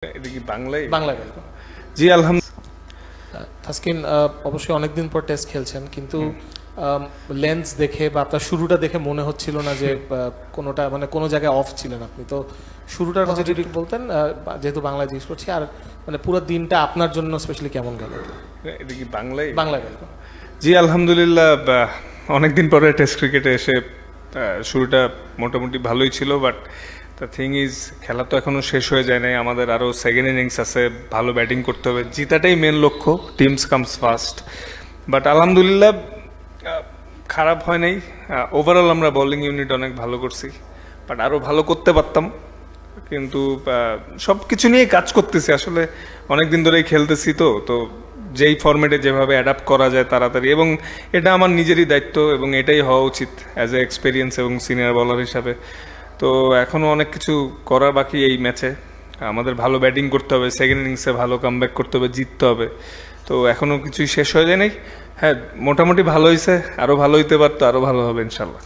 এটা কি বাংলায়? বাংলায়। জি আলহামদুলিল্লাহ। তাসকিন অবশ্যই অনেকদিন পর টেস্ট খেলছেন, কিন্তু লেন্স দেখে বা আপনার শুরুটা দেখে মনে হচ্ছিল না যে কোনোটা মানে কোনো জায়গায় অফ ছিলেন আপনি। তো শুরুটার কথা যদি একটু বলতেন, যেহেতু বাংলায় জিজ্ঞেস করছি, আর মানে পুরো দিনটা আপনার জন্য স্পেশালি কেমন গেল? এটা কি বাংলায়? বাংলায়। জি আলহামদুলিল্লাহ, অনেকদিন পরে টেস্ট ক্রিকেটে এসে শুরুটা মোটামুটি ভালোই ছিল, বাট দ্য থিং ইজ খেলা তো এখনো শেষ হয়ে যায় নাই। আমাদের আরও সেকেন্ড ইনিংস আছে, ভালো ব্যাটিং করতে হবে, জিতাটাই মেন লক্ষ্য। Teams comes first. বাট আলহামদুলিল্লাহ খারাপ হয় নাই। ওভারঅল আমরা বোলিং ইউনিট অনেক ভালো করছি, বাট আরও ভালো করতে পারতাম। কিন্তু সব কিছু নিয়ে কাজ করতেছি, আসলে অনেকদিন ধরেই খেলতেছি, তো যেই ফরম্যাটে যেভাবে অ্যাডাপ্ট করা যায় তাড়াতাড়ি, এবং এটা আমার নিজেরই দায়িত্ব এবং এটাই হওয়া উচিত অ্যাজ এ এক্সপিরিয়েন্স এবং সিনিয়র বলার হিসাবে। তো এখনও অনেক কিছু করার বাকি এই ম্যাচে। আমাদের ভালো ব্যাটিং করতে হবে, সেকেন্ড ইনিংসে ভালো কামব্যাক করতে হবে, জিততে হবে। তো এখনও কিছুই শেষ হয়ে যায় নাই। হ্যাঁ, মোটামুটি ভালো হয়েছে, আরও ভালো হইতে পারতো, আরও ভালো হবে ইনশাল্লাহ।